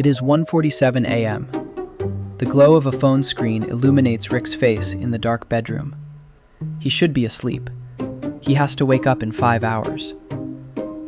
is 1:47 a.m. The glow of a phone screen illuminates Rick's face in the dark bedroom. He should be asleep. He has to wake up in 5 hours.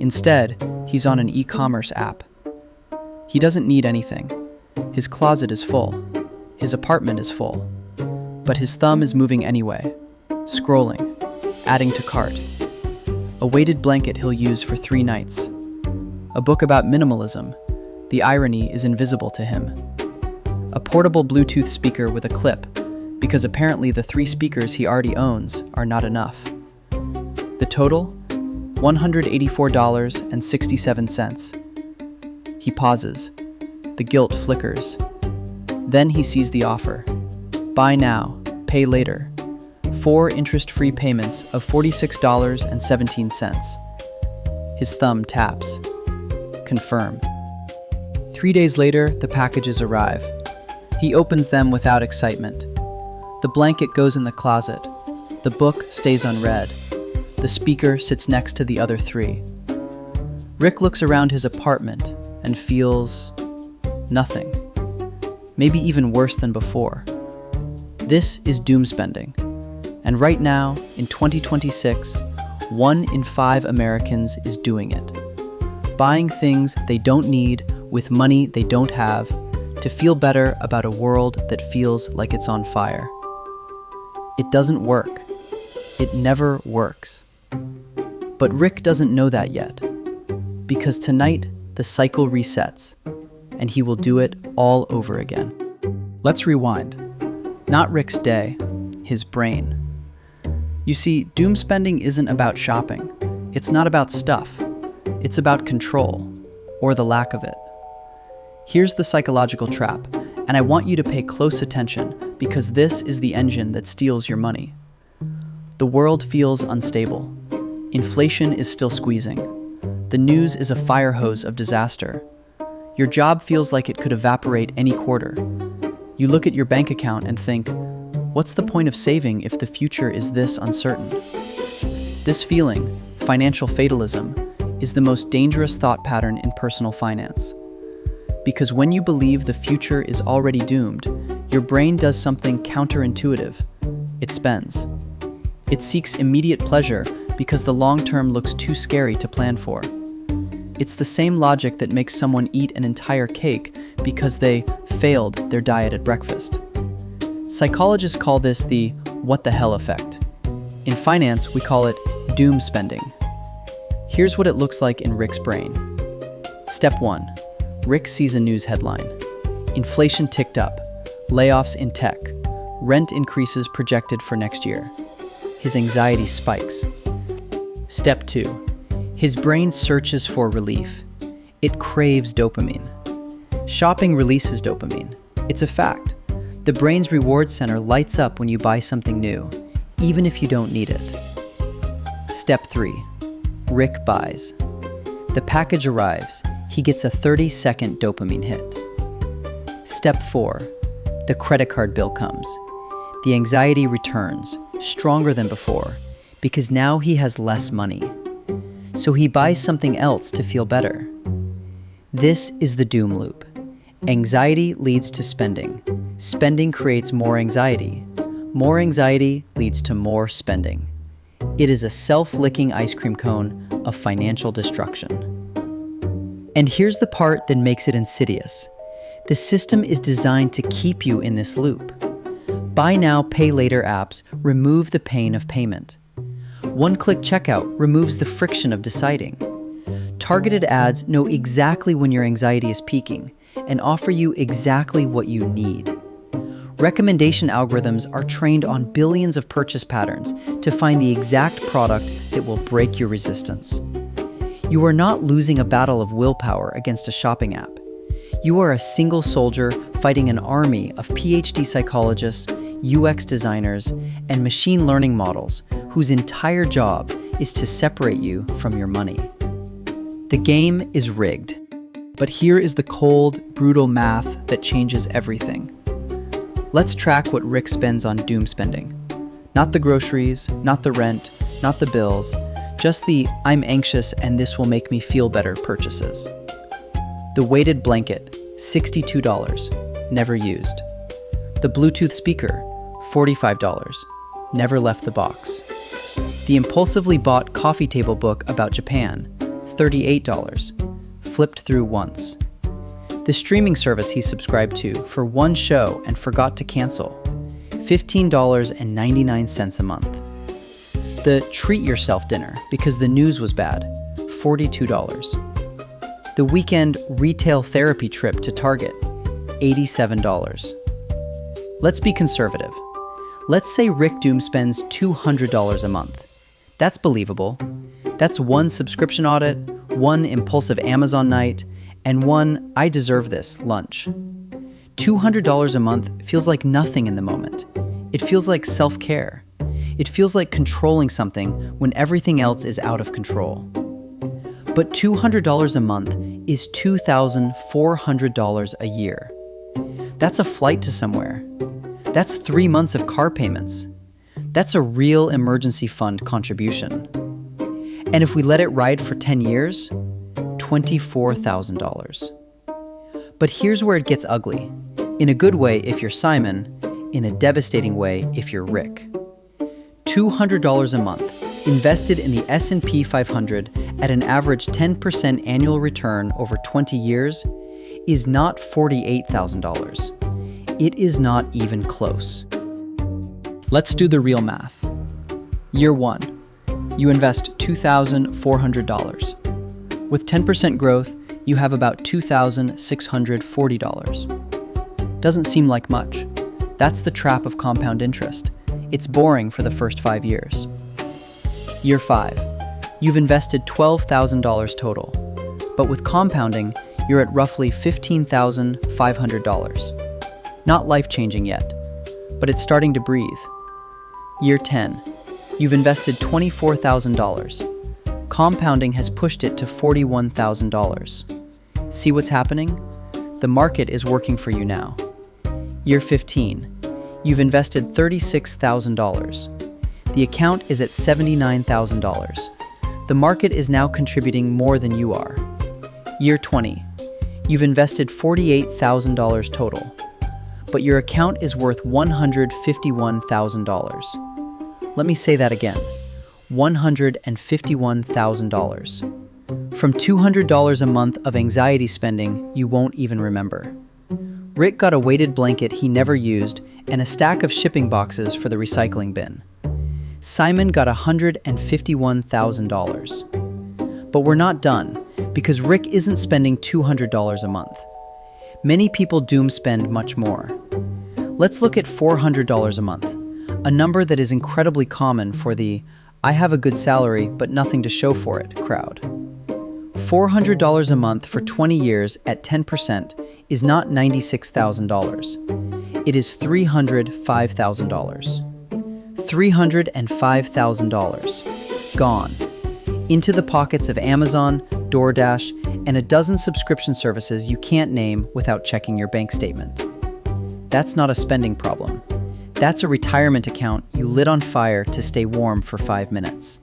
Instead, he's on an e-commerce app. He doesn't need anything. His closet is full. His apartment is full. But his thumb is moving anyway, scrolling, adding to cart. A weighted blanket he'll use for 3 nights. A book about minimalism. The irony is invisible to him. A portable Bluetooth speaker with a clip, because apparently the 3 speakers he already owns are not enough. The total? $184.67. He pauses. The guilt flickers. Then he sees the offer. Buy now, pay later. 4 interest-free payments of $46.17. His thumb taps. Confirm. 3 days later, the packages arrive. He opens them without excitement. The blanket goes in the closet. The book stays unread. The speaker sits next to the other 3. Rick looks around his apartment and feels nothing. Maybe even worse than before. This is doom spending. And right now, in 2026, 1 in 5 Americans is doing it. Buying things they don't need with money they don't have to feel better about a world that feels like it's on fire. It doesn't work. It never works. But Rick doesn't know that yet, because tonight the cycle resets, and he will do it all over again. Let's rewind. Not Rick's day, his brain. You see, doom spending isn't about shopping. It's not about stuff. It's about control, or the lack of it. Here's the psychological trap, and I want you to pay close attention because this is the engine that steals your money. The world feels unstable. Inflation is still squeezing. The news is a fire hose of disaster. Your job feels like it could evaporate any quarter. You look at your bank account and think, what's the point of saving if the future is this uncertain? This feeling, financial fatalism, is the most dangerous thought pattern in personal finance. Because when you believe the future is already doomed, your brain does something counterintuitive. It spends. It seeks immediate pleasure because the long term looks too scary to plan for. It's the same logic that makes someone eat an entire cake because they failed their diet at breakfast. Psychologists call this the what the hell effect. In finance, we call it doom spending. Here's what it looks like in Rick's brain. Step 1. Rick sees a news headline. Inflation ticked up. Layoffs in tech. Rent increases projected for next year. His anxiety spikes. Step 2. His brain searches for relief. It craves dopamine. Shopping releases dopamine. It's a fact. The brain's reward center lights up when you buy something new, even if you don't need it. Step 3. Rick buys. The package arrives. He gets a 30-second dopamine hit. Step 4. The credit card bill comes. The anxiety returns, stronger than before, because now he has less money. So he buys something else to feel better. This is the doom loop. Anxiety leads to spending. Spending creates more anxiety. More anxiety leads to more spending. It is a self-licking ice cream cone of financial destruction. And here's the part that makes it insidious. The system is designed to keep you in this loop. Buy now, pay later apps remove the pain of payment. One-click checkout removes the friction of deciding. Targeted ads know exactly when your anxiety is peaking and offer you exactly what you need. Recommendation algorithms are trained on billions of purchase patterns to find the exact product that will break your resistance. You are not losing a battle of willpower against a shopping app. You are a single soldier fighting an army of PhD psychologists, UX designers, and machine learning models whose entire job is to separate you from your money. The game is rigged, but here is the cold, brutal math that changes everything. Let's track what Rick spends on doom spending. Not the groceries, not the rent, not the bills, just the I'm anxious and this will make me feel better purchases. The weighted blanket, $62, never used. The Bluetooth speaker, $45, never left the box. The impulsively bought coffee table book about Japan, $38, flipped through once. The streaming service he subscribed to for one show and forgot to cancel, $15.99 a month. The treat yourself dinner because the news was bad, $42. The weekend retail therapy trip to Target, $87. Let's be conservative. Let's say Rick Doom spends $200 a month. That's believable. That's one subscription audit, one impulsive Amazon night, and one I deserve this lunch. $200 a month feels like nothing in the moment. It feels like self-care. It feels like controlling something when everything else is out of control. But $200 a month is $2,400 a year. That's a flight to somewhere. That's 3 months of car payments. That's a real emergency fund contribution. And if we let it ride for 10 years, $24,000. But here's where it gets ugly. In a good way if you're Simon, in a devastating way if you're Rick. $200 a month invested in the S&P 500 at an average 10% annual return over 20 years is not $48,000. It is not even close. Let's do the real math. Year 1, you invest $2,400. With 10% growth, you have about $2,640. Doesn't seem like much. That's the trap of compound interest. It's boring for the first 5 years. Year 5, you've invested $12,000 total, but with compounding, you're at roughly $15,500. Not life-changing yet, but it's starting to breathe. Year 10, you've invested $24,000. Compounding has pushed it to $41,000. See what's happening? The market is working for you now. Year 15, you've invested $36,000. The account is at $79,000. The market is now contributing more than you are. Year 20, you've invested $48,000 total, but your account is worth $151,000. Let me say that again, $151,000. From $200 a month of anxiety spending you won't even remember. Rick got a weighted blanket he never used and a stack of shipping boxes for the recycling bin. Simon got $151,000. But we're not done, because Rick isn't spending $200 a month. Many people doom spend much more. Let's look at $400 a month, a number that is incredibly common for the "I have a good salary but nothing to show for it" crowd. $400 a month for 20 years at 10% is not $96,000. It is $305,000. $305,000. Gone. Into the pockets of Amazon, DoorDash, and a dozen subscription services you can't name without checking your bank statement. That's not a spending problem. That's a retirement account you lit on fire to stay warm for 5 minutes.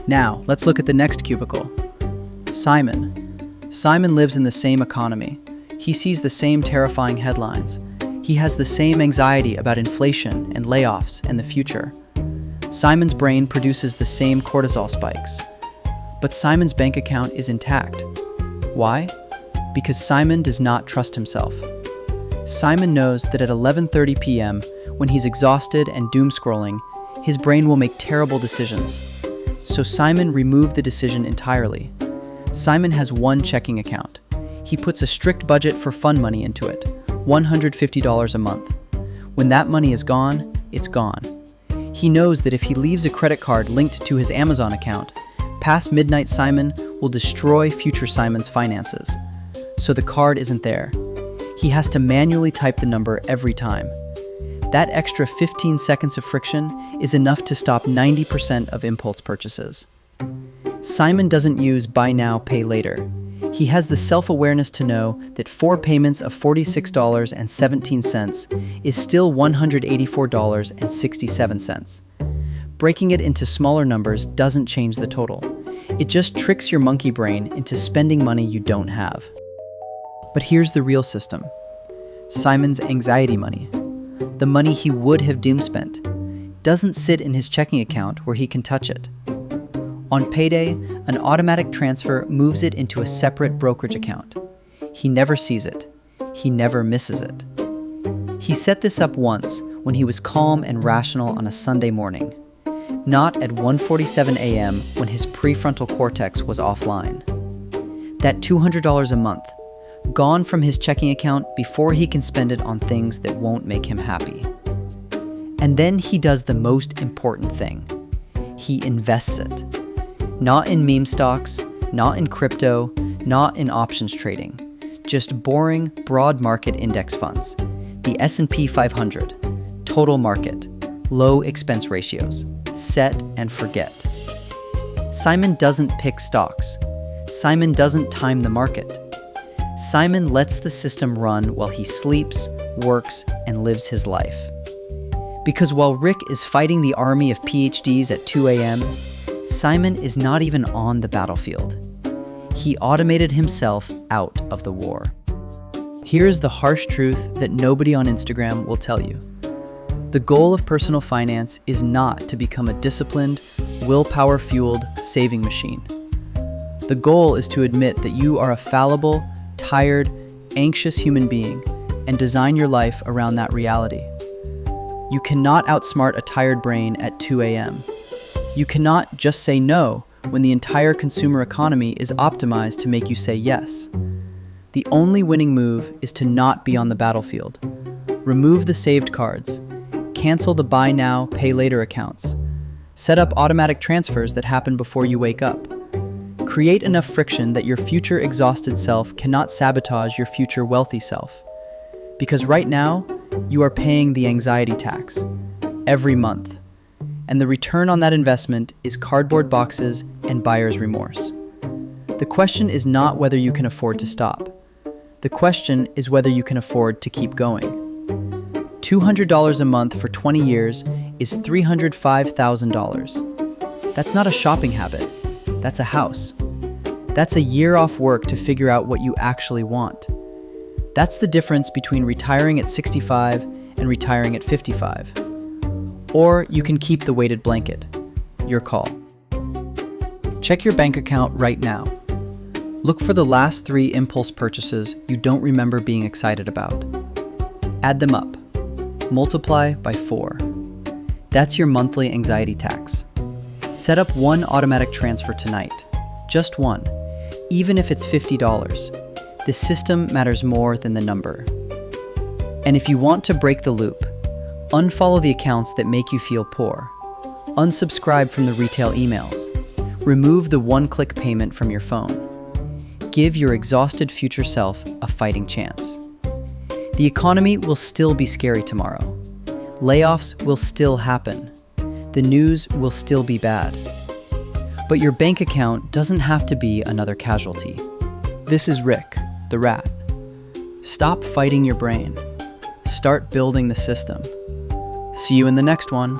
Now, let's look at the next cubicle. Simon. Simon lives in the same economy. He sees the same terrifying headlines. He has the same anxiety about inflation and layoffs and the future. Simon's brain produces the same cortisol spikes. But Simon's bank account is intact. Why? Because Simon does not trust himself. Simon knows that at 11:30 p.m., when he's exhausted and doom scrolling, his brain will make terrible decisions. So Simon removed the decision entirely. Simon has one checking account. He puts a strict budget for fun money into it, $150 a month. When that money is gone, it's gone. He knows that if he leaves a credit card linked to his Amazon account, past midnight Simon will destroy future Simon's finances. So the card isn't there. He has to manually type the number every time. That extra 15 seconds of friction is enough to stop 90% of impulse purchases. Simon doesn't use buy now, pay later. He has the self-awareness to know that 4 payments of $46.17 is still $184.67. Breaking it into smaller numbers doesn't change the total. It just tricks your monkey brain into spending money you don't have. But here's the real system. Simon's anxiety money, the money he would have doom-spent, doesn't sit in his checking account where he can touch it. On payday, an automatic transfer moves it into a separate brokerage account. He never sees it. He never misses it. He set this up once when he was calm and rational on a Sunday morning, not at 1:47 a.m. when his prefrontal cortex was offline. That $200 a month, gone from his checking account before he can spend it on things that won't make him happy. And then he does the most important thing. He invests it. Not in meme stocks, not in crypto, not in options trading. Just boring, broad market index funds. The S&P 500, total market, low expense ratios, set and forget. Simon doesn't pick stocks. Simon doesn't time the market. Simon lets the system run while he sleeps, works, and lives his life. Because while Rick is fighting the army of PhDs at 2 a.m., Simon is not even on the battlefield. He automated himself out of the war. Here is the harsh truth that nobody on Instagram will tell you. The goal of personal finance is not to become a disciplined, willpower-fueled saving machine. The goal is to admit that you are a fallible, tired, anxious human being and design your life around that reality. You cannot outsmart a tired brain at 2 a.m. You cannot just say no when the entire consumer economy is optimized to make you say yes. The only winning move is to not be on the battlefield. Remove the saved cards. Cancel the buy now, pay later accounts. Set up automatic transfers that happen before you wake up. Create enough friction that your future exhausted self cannot sabotage your future wealthy self. Because right now, you are paying the anxiety tax every month. And the return on that investment is cardboard boxes and buyer's remorse. The question is not whether you can afford to stop. The question is whether you can afford to keep going. $200 a month for 20 years is $305,000. That's not a shopping habit. That's a house. That's a year off work to figure out what you actually want. That's the difference between retiring at 65 and retiring at 55. Or you can keep the weighted blanket. Your call. Check your bank account right now. Look for the last 3 impulse purchases you don't remember being excited about. Add them up. Multiply by 4. That's your monthly anxiety tax. Set up one automatic transfer tonight. Just one. Even if it's $50. The system matters more than the number. And if you want to break the loop, unfollow the accounts that make you feel poor. Unsubscribe from the retail emails. Remove the one-click payment from your phone. Give your exhausted future self a fighting chance. The economy will still be scary tomorrow. Layoffs will still happen. The news will still be bad. But your bank account doesn't have to be another casualty. This is Rick, the rat. Stop fighting your brain. Start building the system. See you in the next one.